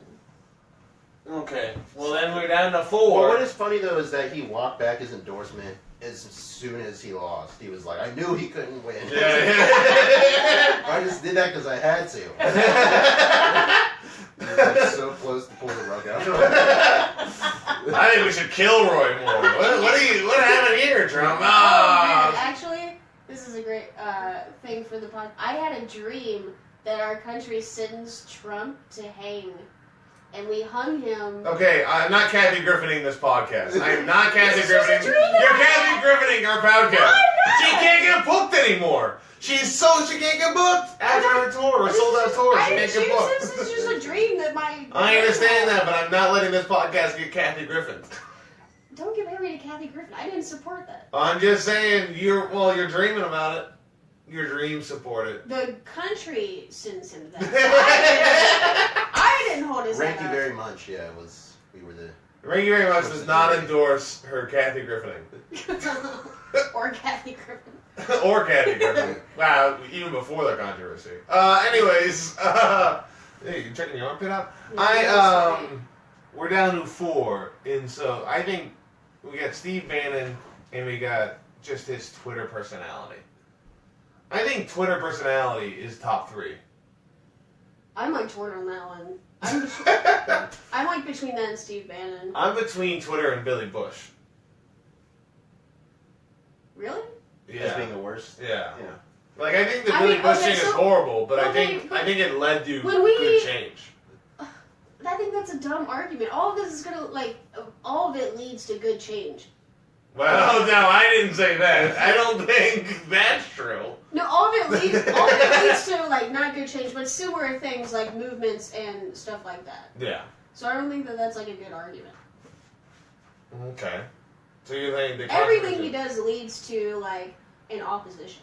Okay. Well, then we're down to 4. Well, what is funny though is that he walked back his endorsement as soon as he lost. He was like, "I knew he couldn't win. Yeah. I just did that because I had to." He was like so close to pull the rug out. I think we should kill Roy Moore. What happened here, Trump? Oh, Ah. man, actually, this is a great thing for the pod. I had a dream that our country sentenced Trump to hang, and we hung him. Okay, I'm not Kathy Griffining this podcast. I am not Kathy This is just a Griffining. dream that You're I Kathy had. Griffining our podcast. No, I'm not. She can't get booked anymore. She can't get booked after a tour, a sold out tour. She can't get booked. This is just a dream that my. I understand that, but I'm not letting this podcast get Kathy Griffin. Don't get married to Kathy Griffin. I didn't support that. I'm just saying, you're dreaming about it. Your dreams support it. The country sends him to that. I didn't hold his Thank you hand up. very much. Yeah, we were the. Thank you very much does not endorse her Kathy Griffining. Or Kathy Griffin. Or Kathy Griffin. Wow, even before the controversy. Anyways, hey, you checking your armpit out? We're down to 4, and so I think we got Steve Bannon, and we got just his Twitter personality. I think Twitter personality is top 3. I'm like torn on that one. I'm like between that and Steve Bannon. I'm between Twitter and Billy Bush. Really? As being the worst. Yeah. Yeah. Like, I think the Billy Bush thing is horrible, but I think it led to when we- good change. I think that's a dumb argument. All of this is gonna all of it leads to good change. Well, no, I didn't say that. I don't think that's true. No, all of it leads to like not good change, but similar things like movements and stuff like that. Yeah. So I don't think that that's like a good argument. Okay. So you think the Everything he does leads to like an opposition.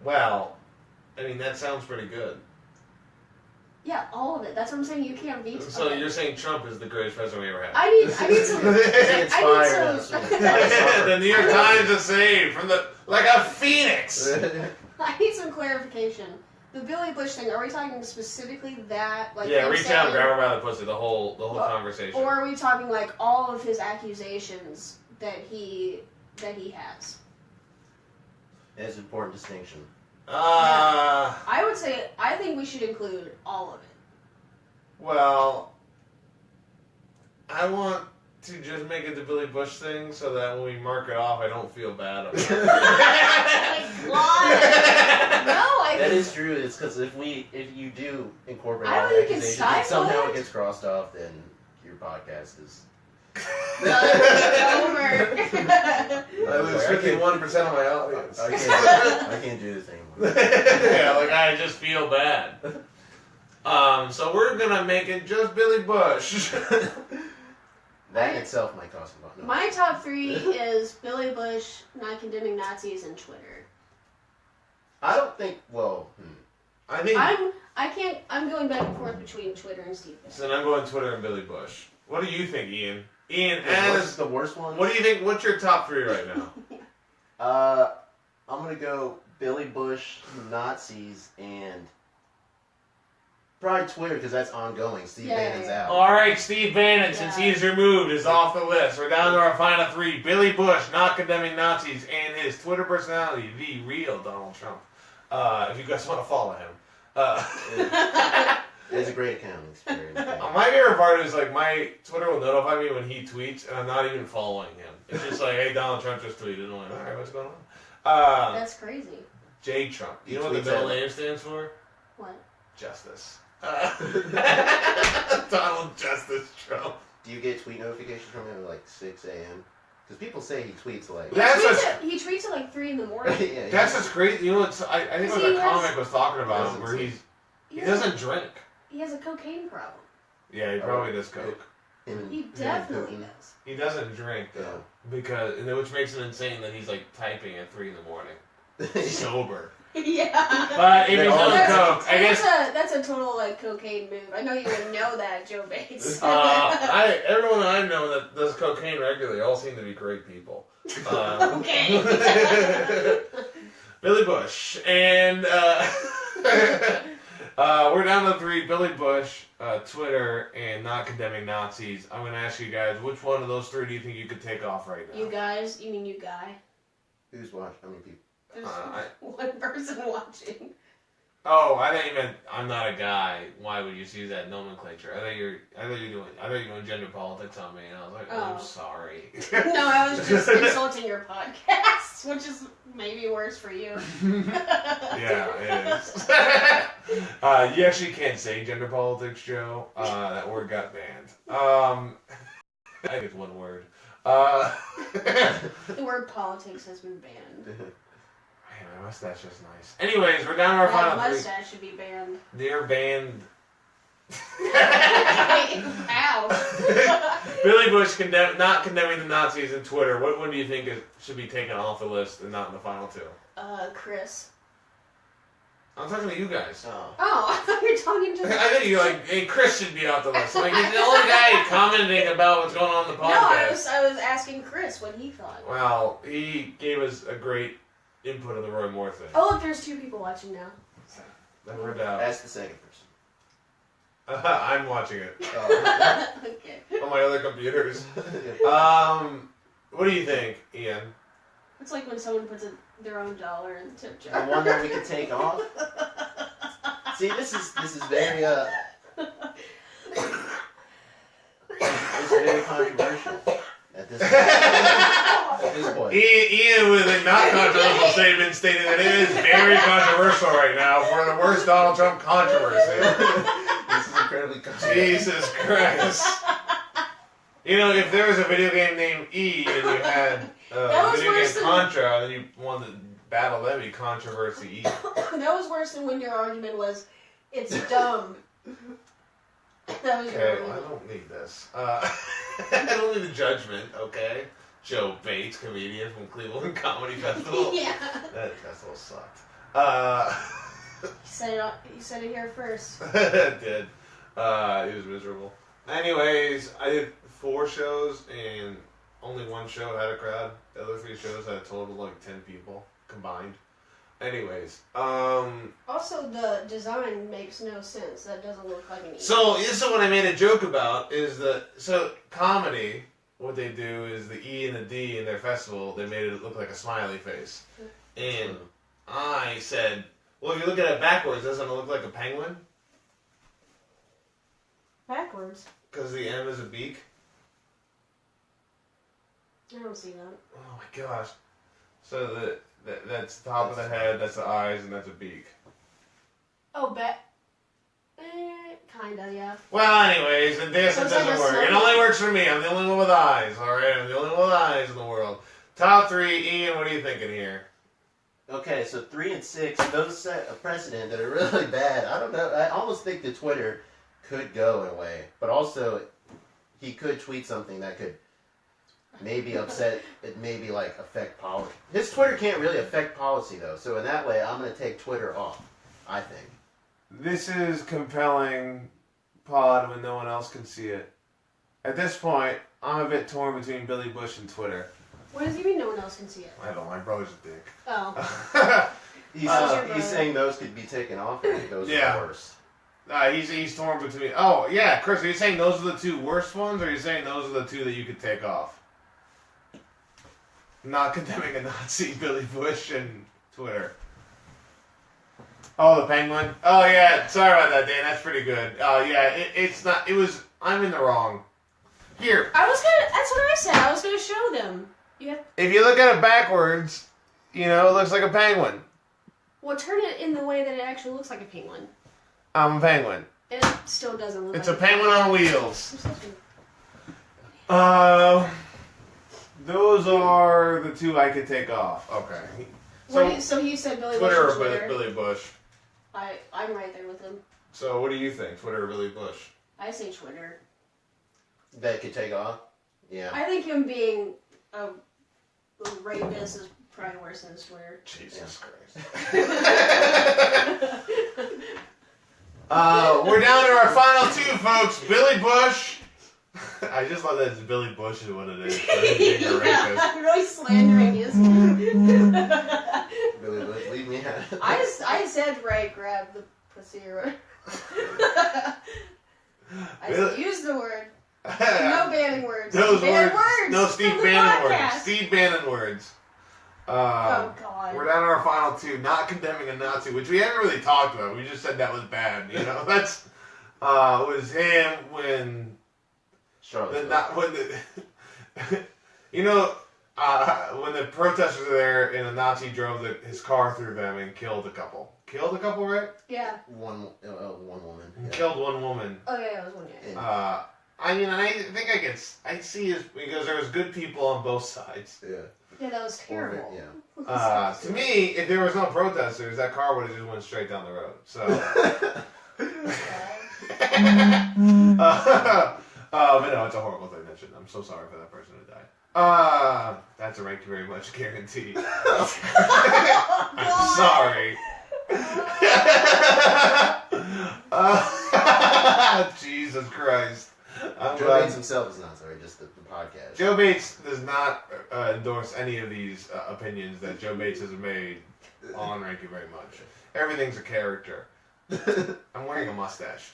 Well, I mean that sounds pretty good. Yeah, all of it. That's what I'm saying. You can't veto. So you're saying Trump is the greatest president we ever had? I need some. The New York Times is saved from like a phoenix. I need some clarification. The Billy Bush thing. Are we talking specifically that? Like Yeah, him reach out and saying- grab her by the pussy. The whole conversation. Or are we talking like all of his accusations that he has? That's an important distinction. I would say I think we should include all of it. Well, I want to just make it the Billy Bush thing so that when we mark it off, I don't feel bad about it. Why? No, That is true. It's because if you do incorporate I all don't the think you can accusations and somehow stifle it it. gets crossed off, then your podcast is. over. I lose 51% of my audience. I can't do this anymore. Yeah, like I just feel bad. So we're gonna make it just Billy Bush. That in itself might cost a lot. No. My top 3 is Billy Bush, not condemning Nazis, and Twitter. I don't think. Well, I think. I'm going back and forth between Twitter and Steve. So then I'm going Twitter and Billy Bush. What do you think, Ian? Ian, what's the worst one? what do you think? What's your top 3 right now? I'm gonna go Billy Bush, Nazis, and probably Twitter because that's ongoing. Steve Bannon's out. All right, Steve Bannon, since he's removed, is off the list. We're down to our final 3: Billy Bush, not condemning Nazis, and his Twitter personality, the real Donald Trump. If you guys want to follow him. It's a great account. It's very entertaining. My favorite part is like my Twitter will notify me when he tweets, and I'm not even following him. It's just like, hey, Donald Trump just tweeted. I'm like, all right, what's going on? That's crazy. J Trump. You know what the tweets middle at- name stands for? What? Justice. Donald Justice Trump. Do you get tweet notifications from him at like 6 a.m.? Because people say he tweets like. He tweets at like 3 in the morning. Yeah, That's just great. You know what? I think what He that has- comic was talking about, where he doesn't drink. He has a cocaine problem. Yeah, he probably does coke. He definitely does. He doesn't drink though, which makes it insane that he's like typing at 3 a.m. sober. Yeah. But if he's on coke, I guess that's a total like cocaine move. I know you would know that, Joe Bates. Everyone that I know that does cocaine regularly all seem to be great people. Okay. Billy Bush and we're down to 3. Billy Bush, Twitter, and not condemning Nazis. I'm gonna ask you guys, which one of those 3 do you think you could take off right now? You guys? You mean you guy? Who's watching? How many people? There's one person watching. Oh, I thought you meant I'm not a guy. Why would you use that nomenclature? I thought you were doing gender politics on me, and I was like, I'm sorry. No, I was just insulting your podcast, which is maybe worse for you. Yeah, it is. You actually can't say gender politics, Joe. That word got banned. I think it's one word. The word politics has been banned. Man, my mustache is nice. Anyways, we're down to our final 3. That mustache should be banned. They're banned. Ow. Billy Bush not condemning the Nazis in Twitter. What one do you think should be taken off the list and not in the final 2? Chris. I'm talking to you guys. Oh, I thought you were talking to I think hey, Chris should be off the list. Like, he's the only guy commenting about what's going on in the podcast. No, I was asking Chris what he thought. Well, he gave us a great input on the Roy Moore thing. Oh, look, there's 2 people watching now. Never doubt. Ask the second person. I'm watching it. Okay. On my other computers. What do you think, Ian? It's like when someone puts their own dollar in the tip The jar. one that we could take off. See, this is very it's very controversial at this point. Ian with a not controversial statement stating that it is very controversial right now for the worst Donald Trump controversy. This is incredibly controversial. Jesus Christ. You know, if there was a video game named E and you had a video game Contra, then you won the Battle Levy Controversy E. That was worse than when your argument was, it's dumb. That was your Okay, well, I argument. don't need this. I don't need the judgment, okay? Joe Bates, comedian from Cleveland Comedy Festival. Yeah. That festival sucked. You said it here first. It did. It was miserable. Anyways, I did 4 shows and only 1 show had a crowd. The other 3 shows had a total of like 10 people combined. Anyways, Also, the design makes no sense. That doesn't look like an E. so this is what I made a joke about is that, so comedy, what they do is the E and the D in their festival, they made it look like a smiley face. And I said, well, if you look at it backwards, doesn't it look like a penguin? Backwards. Because the M is a beak. I don't see that. Oh my gosh. So that's the top of the head, that's the eyes, and that's a beak. Oh, kinda, yeah. Well, anyways, this So it's doesn't like a work. It snow- only works for me. I'm the only one with eyes, alright? I'm the only one with eyes in the world. Top 3, Ian, what are you thinking here? Okay, so 3 and 6, those set a precedent that are really bad. I don't know. I almost think that Twitter could go in a way, but also he could tweet something that could maybe upset, it maybe like affect policy. His Twitter can't really affect policy though, so in that way, I'm going to take Twitter off, I think. This is compelling pod when no one else can see it. At this point, I'm a bit torn between Billy Bush and Twitter. What does he mean no one else can see it? I don't know, my brother's a dick. Oh. He's saying those could be taken off, or those are the worst. He's torn between. Oh yeah, Chris, are you saying those are the 2 worst ones, or are you saying those are the 2 that you could take off? Not condemning a Nazi, Billy Bush, and Twitter. Oh, the penguin. Oh yeah, sorry about that, Dan. That's pretty good. Yeah, it's not. It was. I'm in the wrong. Here, That's what I said. I was gonna show them. if you look at it backwards, you know, it looks like a penguin. Well, turn it in the way that it actually looks like a penguin. I'm a penguin. And it still doesn't look It's like a penguin on wheels. I'm supposed to- Those are the 2 I could take off. Okay. So he said Billy Twitter Bush or or Twitter. Billy Bush? I'm right there with him. So what do you think, Twitter or Billy Bush? I say Twitter. That could take off? Yeah. I think him being a rapist is probably worse than a swear. Jesus Christ. We're down to our final two, folks. Billy Bush. I just love that it's Billy Bush is what it is. I'm really slandering his Billy Bush, leave me out. I said Ray grabbed the pussy or whatever. I said, use the word. No banning words. Those words. No Steve Bannon words. Steve Bannon words. Oh, God. We're down to our final two. Not condemning a Nazi, which we haven't really talked about. We just said that was bad. You know, that's was him when when the protesters were there and a Nazi drove his car through them and killed a couple. Killed a couple, right? Yeah. One woman. Yeah. Killed one woman. Oh yeah, it was one guy. I mean, I think I see it because there was good people on both sides. Yeah. Yeah, that was terrible. Yeah. To me, if there was no protesters, that car would have just went straight down the road. So. But no, it's a horrible thing that should. I'm so sorry for that person who died. That's a thank you very much guarantee. I'm sorry. Jesus Christ. Joe Bates himself is not sorry, just the podcast. Joe Bates does not endorse any of these opinions that Joe Bates has made on Thank You Very Much. Everything's a character. I'm wearing a mustache.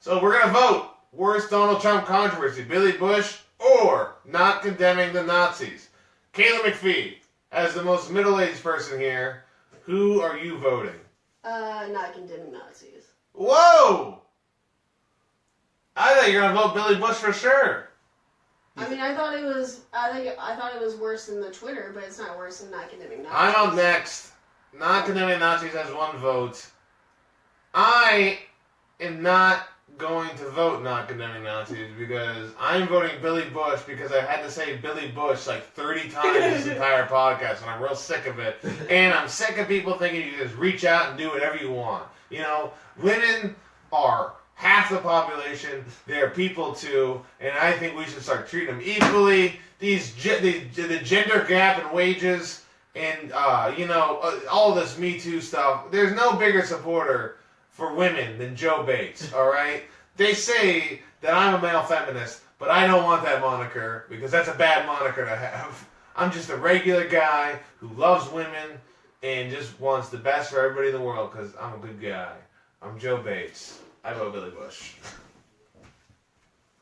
So we're going to vote. Worst Donald Trump controversy, Billy Bush or not condemning the Nazis? Katlin McFee, as the most middle-aged person here, who are you voting? Not condemning Nazis. Whoa! I thought you were gonna vote Billy Bush for sure. I mean, I thought it was worse than the Twitter, but it's not worse than not condemning Nazis. I'm up next. Not condemning Nazis has one vote. I am not going to vote not condemning Nazis because I'm voting Billy Bush because I had to say Billy Bush like 30 times this entire podcast and I'm real sick of it. And I'm sick of people thinking you just reach out and do whatever you want. You know, women are half the population. They're people too, and I think we should start treating them equally. The gender gap in wages and all this Me Too stuff. There's no bigger supporter for women than Joe Bates. All right, they say that I'm a male feminist, but I don't want that moniker because that's a bad moniker to have. I'm just a regular guy who loves women and just wants the best for everybody in the world because I'm a good guy. I'm Joe Bates. I vote Billy Bush.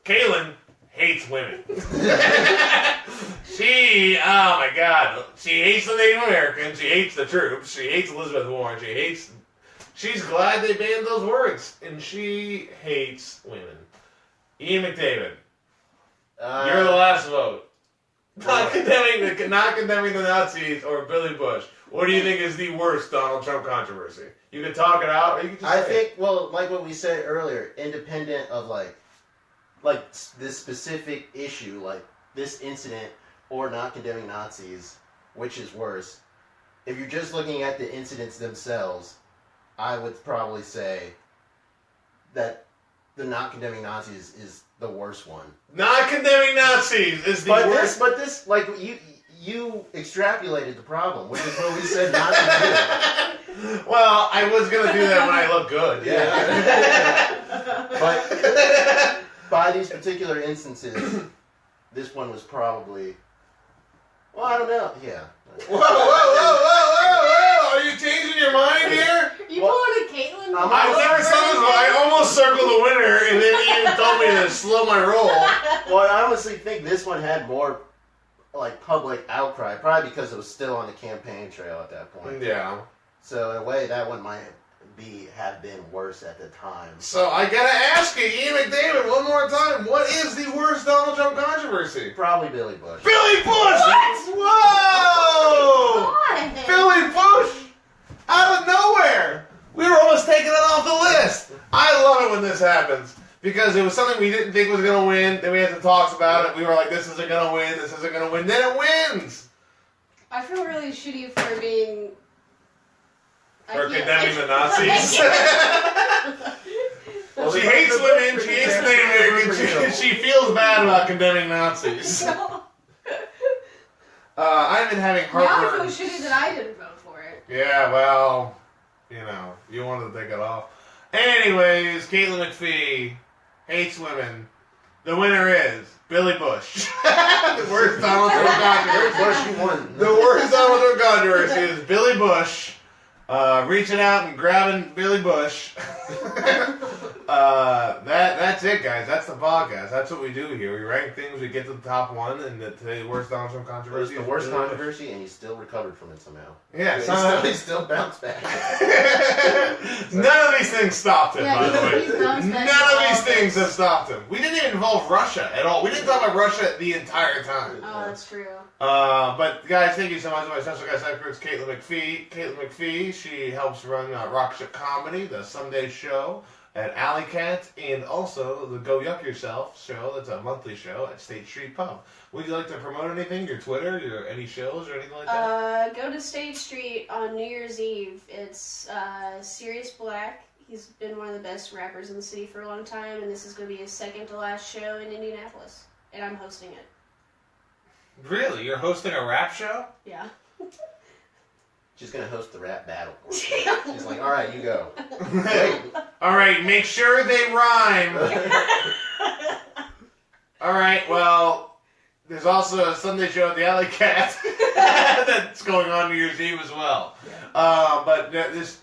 Katlin hates women. She hates the Native Americans. She hates the troops. She hates Elizabeth Warren. She's glad they banned those words. And she hates women. Iain McDavid, you're the last vote. Not condemning the Nazis or Billy Bush. What do you think is the worst Donald Trump controversy? You can talk it out, or you can just say it. Like what we said earlier, independent of like this specific issue, like this incident, or not condemning Nazis, which is worse. If you're just looking at the incidents themselves, I would probably say that the not condemning Nazis is the worst one. Not condemning Nazis is the worst. But this, like you extrapolated the problem, which is what we said not to do. Well, I was gonna do that when I look good. Yeah. But by these particular instances, this one was probably. Well, I don't know. Yeah. Whoa! Are you changing your mind here? You pulling a Katlin? I almost circled the winner, and then Iain told me to slow my roll. Well, I honestly think this one had more like public outcry, probably because it was still on the campaign trail at that point. Yeah. So in a way, that one might have been worse at the time. So I gotta ask you, Iain McDavid, one more time. What is the worst Donald Trump controversy? Probably Billy Bush. Billy Bush! What? Whoa! God. Billy Bush! Out of nowhere! We were almost taking it off the list. I love it when this happens. Because it was something we didn't think was going to win. Then we had some talks about it. We were like, this isn't going to win. This isn't going to win. Then it wins. I feel really shitty for being... condemning the Nazis. Well, she hates women. She hates Native Americans. She She feels bad about condemning Nazis. No. I've been having Now I heartburn. feel shitty that I didn't vote for it. Yeah, well, you wanted to take it off. Anyways, Katlin McFee hates women. The winner is Billy Bush. The worst Donald Trump controversy. Bush, you won. The worst Donald Trump controversy is Billy Bush reaching out and grabbing Billy Bush. That's it, guys. That's the podcast. That's what we do here. We rank things. We get to the top one, and the worst Donald Trump It was controversy. the is worst Billy Bush. controversy, and he still recovered from it somehow. Yeah, He still bounced back. None of these things stopped him, Yeah, by the way. he's bounced back None of from these all things this. have stopped him. We didn't even involve Russia at all. We didn't talk about Russia the entire time. Oh, that's true. But guys, thank you so much to my special guest experts, Katlin McFee. Katlin McFee, she helps run Rock Ship Comedy, the Sunday show at Alley Cat, and also the Go Yuck Yourself show. That's a monthly show at State Street Pub. Would you like to promote anything? Your Twitter, any shows or anything like that? Go to State Street on New Year's Eve. It's Sirius Black. He's been one of the best rappers in the city for a long time, and this is going to be his second to last show in Indianapolis, and I'm hosting it. Really? You're hosting a rap show? Yeah. She's gonna host the rap battle. She's like, all right, you go. Wait. All right, make sure they rhyme. All right, well, there's also a Sunday show at the Alley Cat that's going on New Year's Eve as well. But if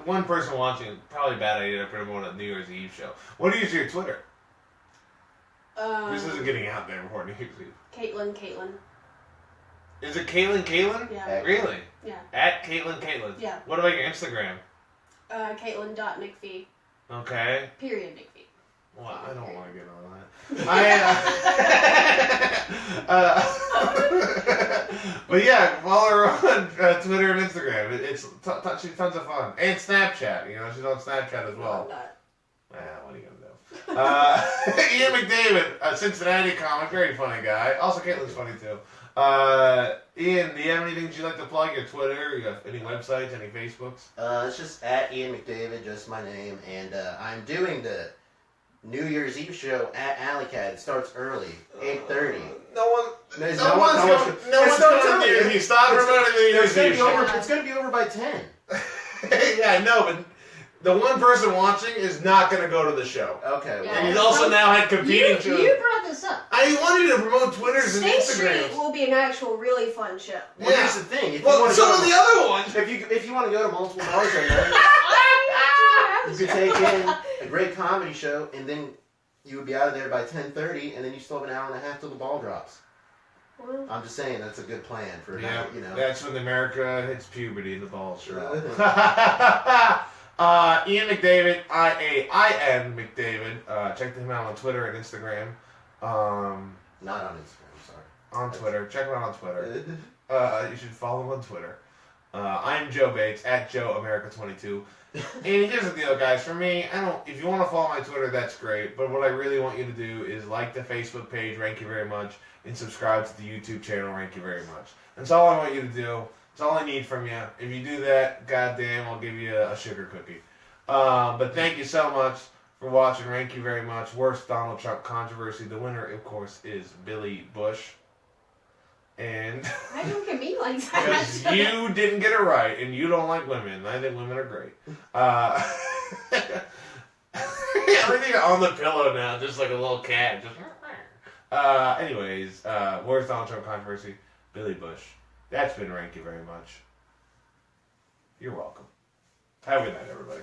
one person watching, probably a bad idea to promote a New Year's Eve show. What is your Twitter? This isn't getting out there before New Year's Eve. Caitlin. Is it Katlin? Yeah. Really? Yeah. At Katlin? Yeah. What about your Instagram? Caitlin.McFee. Okay. Period McFee. Well, I don't want to get on that. But yeah, follow her on Twitter and Instagram. It's she's tons of fun. And Snapchat. She's on Snapchat as well. No, I'm not. What are you gonna do? Iain McDavid, a Cincinnati comic, very funny guy. Also, Caitlin's funny too. Iain, do you have anything you'd like to plug? Your Twitter? You got any websites? Any Facebooks? It's just at Iain McDavid, just my name, and I'm doing the New Year's Eve show at Alley Cat. It starts early, 8:30. No one's coming coming to New Year's Eve. Stop promoting the New Year's Eve show. It's gonna be over by 10. Yeah, I know, but the one person watching is not going to go to the show. Okay. Yeah. And he's also now had competing shows. You brought this up. I wanted you to promote Twitters and State Street Instagrams. will be an actual really fun show. Well, here's the thing. If you Well, wanna so go are to- the other ones. If you want to go to multiple bars that night, you could take in a great comedy show, and then you would be out of there by 10:30, and then you still have an hour and a half till the ball drops. I'm just saying that's a good plan for a night, That's when America hits puberty and the balls drop. Right. Iain McDavid, Iain McDavid. Check him out on Twitter and Instagram. Not on Instagram, sorry. On Twitter. Check him out on Twitter. You should follow him on Twitter. I'm Joe Bates, at JoeAmerica22. And here's the deal, guys. For me, if you want to follow my Twitter, that's great. But what I really want you to do is like the Facebook page, rank you very much, and subscribe to the YouTube channel, rank you very much. That's all I want you to do. That's all I need from you. If you do that, goddamn, I'll give you a sugar cookie. But thank you so much for watching. Rank you very much. Worst Donald Trump controversy. The winner, of course, is Billy Bush. And I don't get me like because that. you didn't get it right, and you don't like women. I think women are great. Everything on the pillow now, just like a little cat. Just anyways, worst Donald Trump controversy, Billy Bush. That's been Rank You very much. You're welcome. Have a good night, everybody.